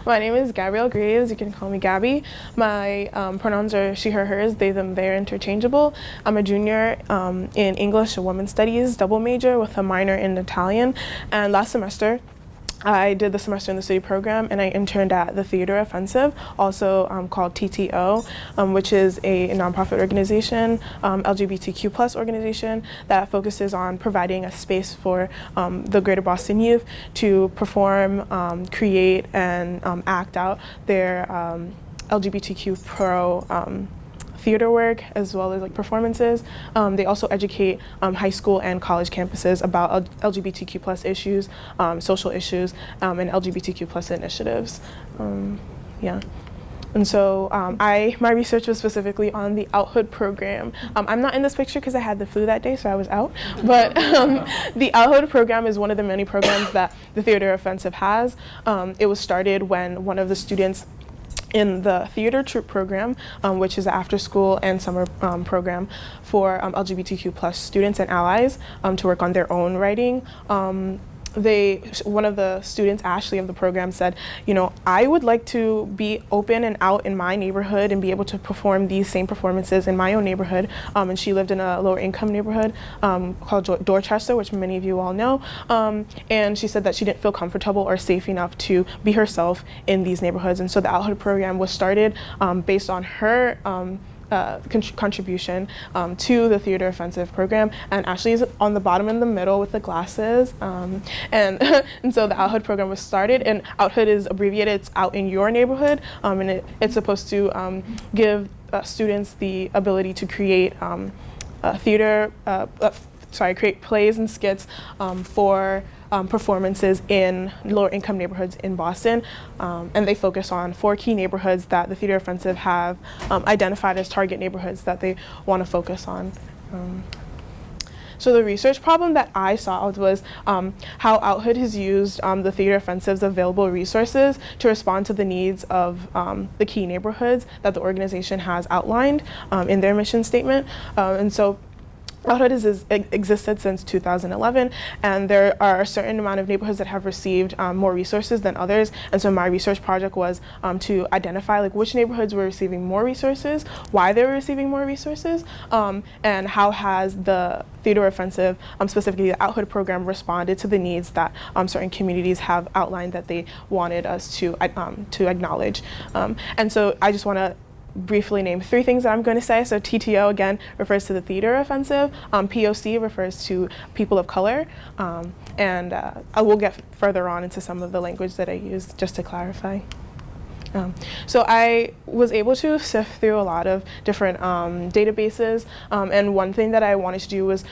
My name is Gabrielle Greaves. You can call me Gabby. My pronouns are she, her, hers, they, them, they're interchangeable. I'm a junior in English and Women's Studies, double major with a minor in Italian. And last semester, I did the semester in the city program, and I interned at the Theater Offensive, also called TTO, which is a nonprofit organization, LGBTQ plus organization that focuses on providing a space for the Greater Boston youth to perform, create, and act out their LGBTQ pro theater work, as well as like performances. They also educate high school and college campuses about LGBTQ plus issues, social issues, and LGBTQ plus initiatives. Yeah. And so my research was specifically on the Outhood program. I'm not in this picture because I had the flu that day, so I was out. But the Outhood program is one of the many programs that the Theater Offensive has. It was started when one of the students in the theater troupe program, which is an after-school and summer program for LGBTQ plus students and allies to work on their own writing. One of the students, Ashley, of the program said, you know, I would like to be open and out in my neighborhood and be able to perform these same performances in my own neighborhood. And she lived in a lower income neighborhood called Dorchester, which many of you all know. And she said that she didn't feel comfortable or safe enough to be herself in these neighborhoods. And so the Outhood program was started based on her contribution to the Theater Offensive program, and Ashley is on the bottom in the middle with the glasses, and and so the Outhood program was started, and Outhood is abbreviated, it's out in your neighborhood, and it's supposed to give students the ability to create create plays and skits for performances in lower income neighborhoods in Boston, and they focus on 4 key neighborhoods that the Theater Offensive have identified as target neighborhoods that they want to focus on. So the research problem that I solved was how Outhood has used the Theater Offensive's available resources to respond to the needs of the key neighborhoods that the organization has outlined in their mission statement. And so Outhood has existed since 2011, and there are a certain amount of neighborhoods that have received more resources than others. And so my research project was to identify like which neighborhoods were receiving more resources, why they were receiving more resources, and how has the Theater Offensive, specifically the Outhood program, responded to the needs that certain communities have outlined that they wanted us to acknowledge. And so I just want to briefly name 3 things that I'm going to say. So TTO, again, refers to the Theater Offensive. POC refers to people of color. And I will get further on into some of the language that I use just to clarify. So I was able to sift through a lot of different databases. And one thing that I wanted to do was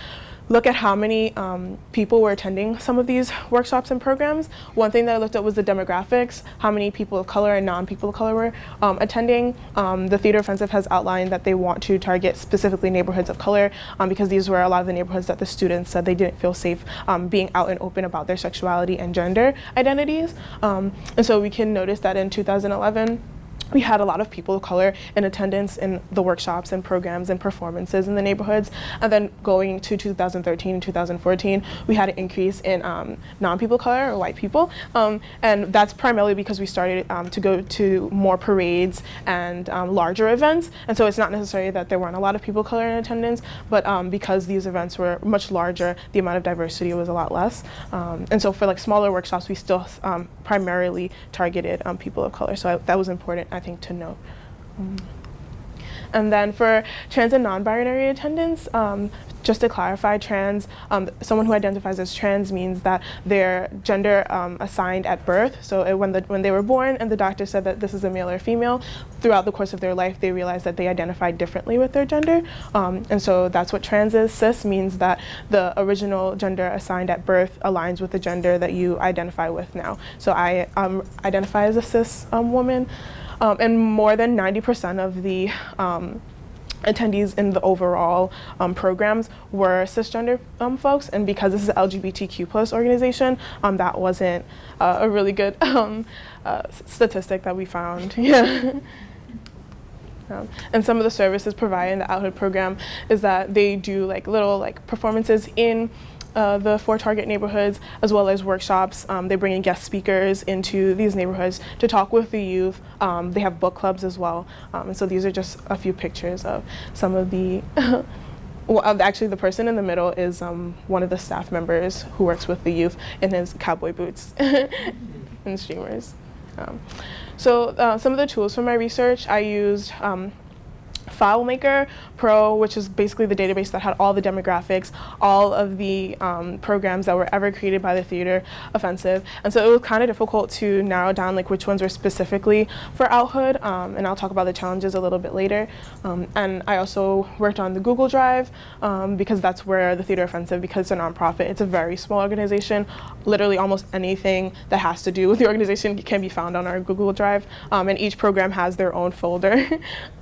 look at how many people were attending some of these workshops and programs. One thing that I looked at was the demographics, how many people of color and non-people of color were attending. The Theater Offensive has outlined that they want to target specifically neighborhoods of color because these were a lot of the neighborhoods that the students said they didn't feel safe being out and open about their sexuality and gender identities. And so we can notice that in 2011, we had a lot of people of color in attendance in the workshops and programs and performances in the neighborhoods. And then going to 2013 and 2014, we had an increase in non-people of color or white people. And that's primarily because we started to go to more parades and larger events. And so it's not necessarily that there weren't a lot of people of color in attendance, but because these events were much larger, the amount of diversity was a lot less. And so for like smaller workshops, we still primarily targeted people of color. So that was important, I think, to note. And then for trans and non-binary attendance, just to clarify, trans, someone who identifies as trans means that their gender assigned at birth. So when they were born and the doctor said that this is a male or female, throughout the course of their life they realized that they identified differently with their gender. And so that's what trans is. Cis means that the original gender assigned at birth aligns with the gender that you identify with now. So I identify as a cis woman. And more than 90% of the attendees in the overall programs were cisgender folks, and because this is an LGBTQ plus organization, that wasn't a really good statistic that we found. Yeah. And some of the services provided in the Outhood program is that they do like little like performances in the 4 target neighborhoods, as well as workshops. They bring in guest speakers into these neighborhoods to talk with the youth. They have book clubs as well. And so these are just a few pictures of some of the well, actually, the person in the middle is one of the staff members who works with the youth in his cowboy boots and streamers. So some of the tools for my research, I used FileMaker Pro, which is basically the database that had all the demographics, all of the programs that were ever created by the Theater Offensive. And so it was kind of difficult to narrow down like which ones were specifically for Outhood, and I'll talk about the challenges a little bit later. And I also worked on the Google Drive because that's where the Theater Offensive, because it's a nonprofit, it's a very small organization. Literally almost anything that has to do with the organization can be found on our Google Drive, and each program has their own folder.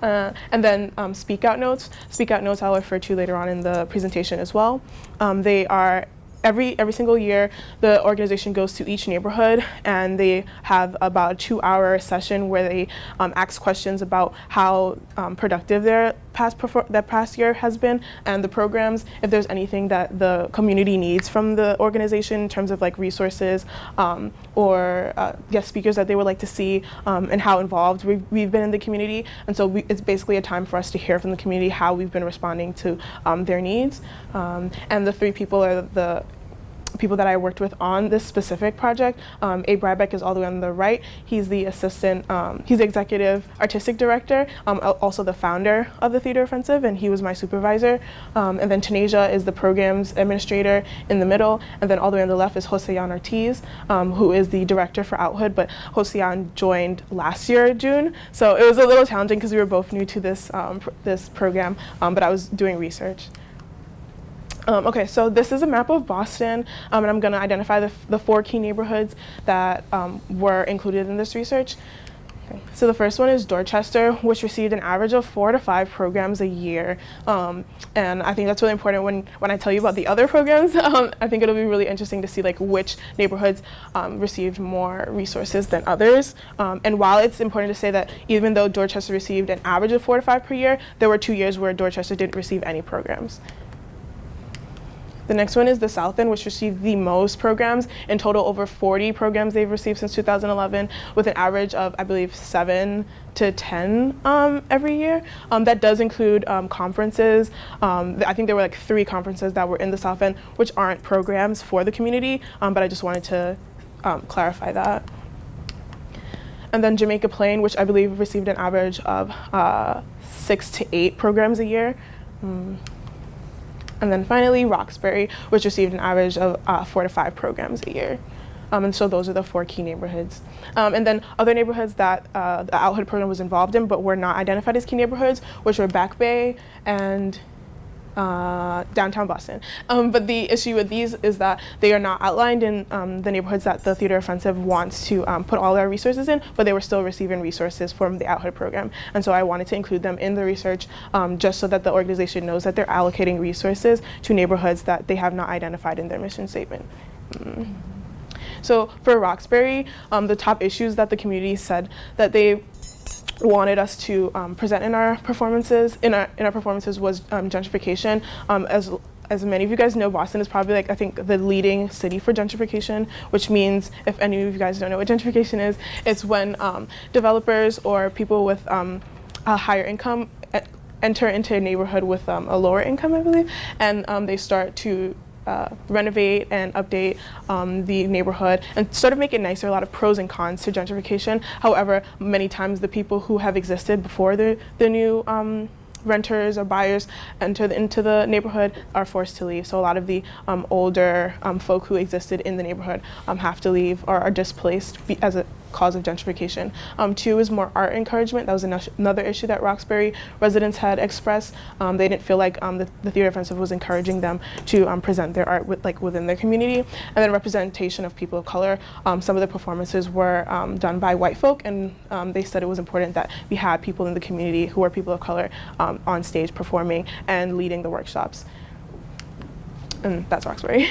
And then Speak Out Notes. Speak Out Notes I'll refer to later on in the presentation as well. They are every single year, the organization goes to each neighborhood and they have about a 2-hour session where they ask questions about how productive their past year has been and the programs, if there's anything that the community needs from the organization in terms of like resources or guest speakers that they would like to see, and how involved we've been in the community. And so it's basically a time for us to hear from the community how we've been responding to their needs. And the 3 people are the people that I worked with on this specific project. Abe Rybeck is all the way on the right. He's the assistant, he's the executive artistic director, also the founder of the Theater Offensive, and he was my supervisor. And then Tanasia is the programs administrator in the middle, and then all the way on the left is Joseyan Ortiz, who is the director for Outhood, but Joseyan joined last year, June, so it was a little challenging because we were both new to this, this program, but I was doing research. Okay, so this is a map of Boston, and I'm going to identify the 4 key neighborhoods that were included in this research. Okay. So the first one is Dorchester, which received an average of 4 to 5 programs a year. And I think that's really important when I tell you about the other programs. I think it'll be really interesting to see like which neighborhoods received more resources than others. And while it's important to say that even though Dorchester received an average of 4 to 5 per year, there were 2 years where Dorchester didn't receive any programs. The next one is the South End, which received the most programs. In total, over 40 programs they've received since 2011, with an average of, I believe, 7 to 10 every year. That does include conferences. I think there were like 3 conferences that were in the South End, which aren't programs for the community, but I just wanted to clarify that. And then Jamaica Plain, which I believe received an average of 6 to 8 programs a year. And then finally, Roxbury, which received an average of 4 to 5 programs a year. And so those are the 4 key neighborhoods. And then other neighborhoods that the Outhood program was involved in but were not identified as key neighborhoods, which were Back Bay and downtown Boston. But the issue with these is that they are not outlined in the neighborhoods that the Theater Offensive wants to put all their resources in, but they were still receiving resources from the Outhood program. And so I wanted to include them in the research just so that the organization knows that they're allocating resources to neighborhoods that they have not identified in their mission statement. So for Roxbury, the top issues that the community said that they wanted us to present in our performances was gentrification. As many of you guys know, Boston is probably like I think the leading city for gentrification, which means if any of you guys don't know what gentrification is, it's when developers or people with a higher income enter into a neighborhood with a lower income, I believe, and they start to renovate and update the neighborhood and sort of make it nicer. A lot of pros and cons to gentrification. However, many times the people who have existed before the new renters or buyers enter into the neighborhood are forced to leave. So a lot of the older folk who existed in the neighborhood have to leave or are displaced as a cause of gentrification. 2 is more art encouragement. That was another issue that Roxbury residents had expressed. They didn't feel like the Theater Offensive was encouraging them to present their art within their community. And then representation of people of color. Some of the performances were done by white folk, and they said it was important that we had people in the community who are people of color on stage performing and leading the workshops. And that's Roxbury.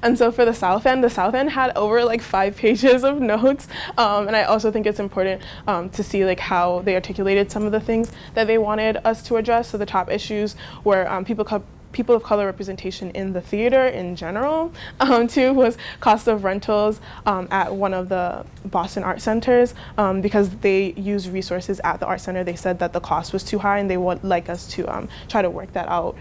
And so for the South End had over like 5 pages of notes. And I also think it's important to see like how they articulated some of the things that they wanted us to address. So the top issues were people people of color representation in the theater in general. 2 was cost of rentals at one of the Boston art centers, because they use resources at the art center. They said that the cost was too high and they would like us to try to work that out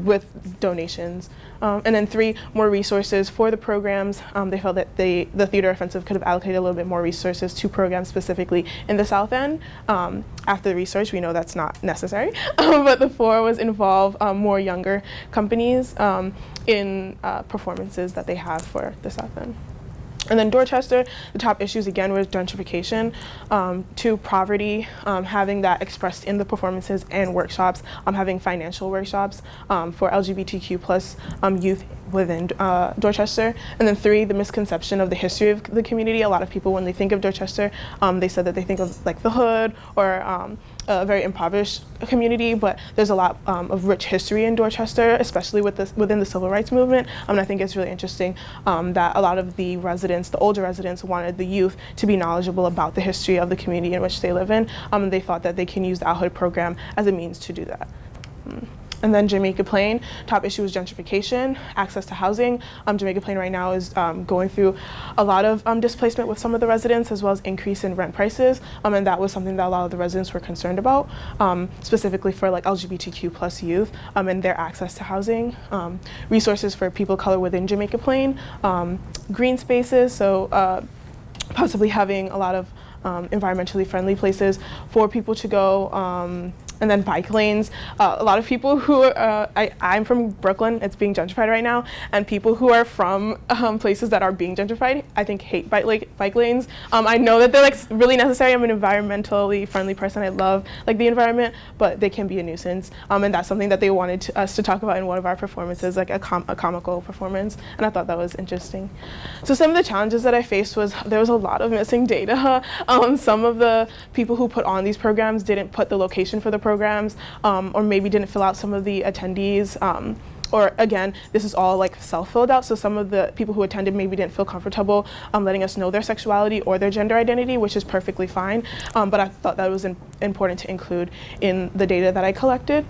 with donations. And then 3, more resources for the programs. They felt that the Theater Offensive could have allocated a little bit more resources to programs specifically in the South End. After the research, we know that's not necessary. But the 4 was involve more younger companies in performances that they have for the South End. And then Dorchester, the top issues again was gentrification, 2, poverty, having that expressed in the performances and workshops, having financial workshops for LGBTQ plus youth within Dorchester. And then 3, the misconception of the history of the community. A lot of people, when they think of Dorchester, they said that they think of like the hood or a very impoverished community, but there's a lot of rich history in Dorchester, especially within the civil rights movement. And I think it's really interesting that a lot of the residents, the older residents, wanted the youth to be knowledgeable about the history of the community in which they live in. And they thought that they can use the Out Hood program as a means to do that. And then Jamaica Plain, top issue was gentrification, access to housing. Jamaica Plain right now is going through a lot of displacement with some of the residents, as well as increase in rent prices. And that was something that a lot of the residents were concerned about, specifically for like LGBTQ plus youth and their access to housing. Resources for people of color within Jamaica Plain, green spaces, so possibly having a lot of environmentally friendly places for people to go. And then bike lanes. A lot of people who I'm from Brooklyn, it's being gentrified right now, and people who are from places that are being gentrified, I think hate bike lanes. I know that they're like really necessary. I'm an environmentally friendly person. I love like the environment, but they can be a nuisance. And that's something that they wanted us to talk about in one of our performances, like a comical performance. And I thought that was interesting. So some of the challenges that I faced was there was a lot of missing data. Some of the people who put on these programs didn't put the location for the programs, or maybe didn't fill out some of the attendees, or again, this is all like self-filled out, so some of the people who attended maybe didn't feel comfortable letting us know their sexuality or their gender identity, which is perfectly fine, but I thought that was important to include in the data that I collected.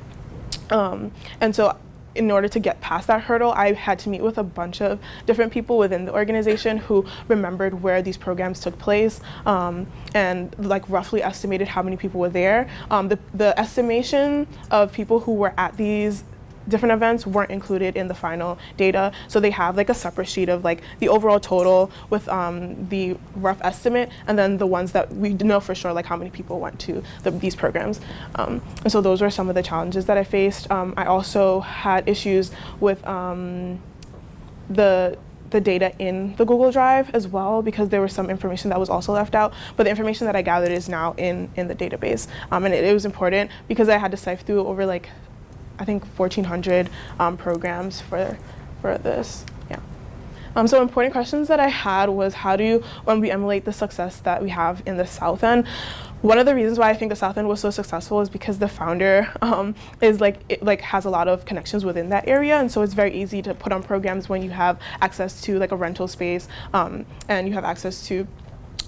And so in order to get past that hurdle, I had to meet with a bunch of different people within the organization who remembered where these programs took place, and like roughly estimated how many people were there. The estimation of people who were at these different events weren't included in the final data, so they have like a separate sheet of like the overall total with the rough estimate, and then the ones that we know for sure, like how many people went to these programs. And so those were some of the challenges that I faced. I also had issues with the data in the Google Drive as well, because there was some information that was also left out, but the information that I gathered is now in the database. And it was important because I had to sift through over like I think 1,400 programs for this. Yeah. So important questions that I had was when we emulate the success that we have in the South End. One of the reasons why I think the South End was so successful is because the founder is has a lot of connections within that area, and so it's very easy to put on programs when you have access to like a rental space, and you have access to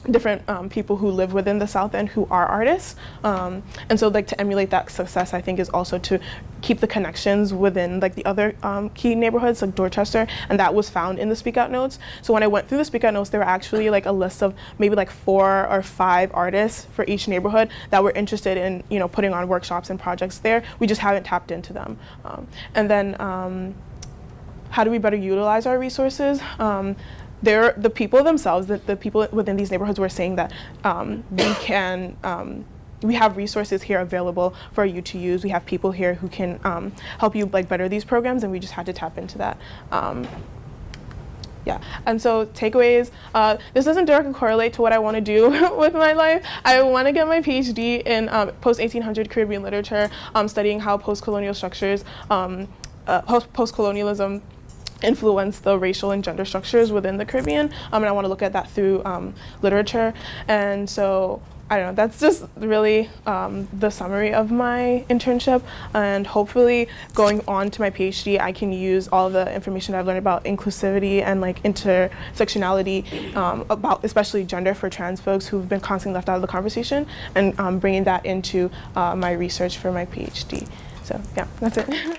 different people who live within the South End who are artists, and so like to emulate that success, I think is also to keep the connections within like the other key neighborhoods like Dorchester, and that was found in the Speak Out notes. So when I went through the Speak Out notes, there were actually like a list of maybe like 4 or 5 artists for each neighborhood that were interested in putting on workshops and projects there. We just haven't tapped into them. And then how do we better utilize our resources? The people themselves, the people within these neighborhoods were saying that we have resources here available for you to use. We have people here who can help you like better these programs, and we just had to tap into that. Yeah, and so takeaways, this doesn't directly correlate to what I want to do with my life. I want to get my PhD in post-1800 Caribbean literature, studying how post-colonial structures, post-colonialism influence the racial and gender structures within the Caribbean, and I want to look at that through literature. And so I don't know, that's just really the summary of my internship, and hopefully going on to my PhD I can use all the information I've learned about inclusivity and like intersectionality, about especially gender for trans folks who've been constantly left out of the conversation, and bringing that into my research for my PhD. So yeah, that's it.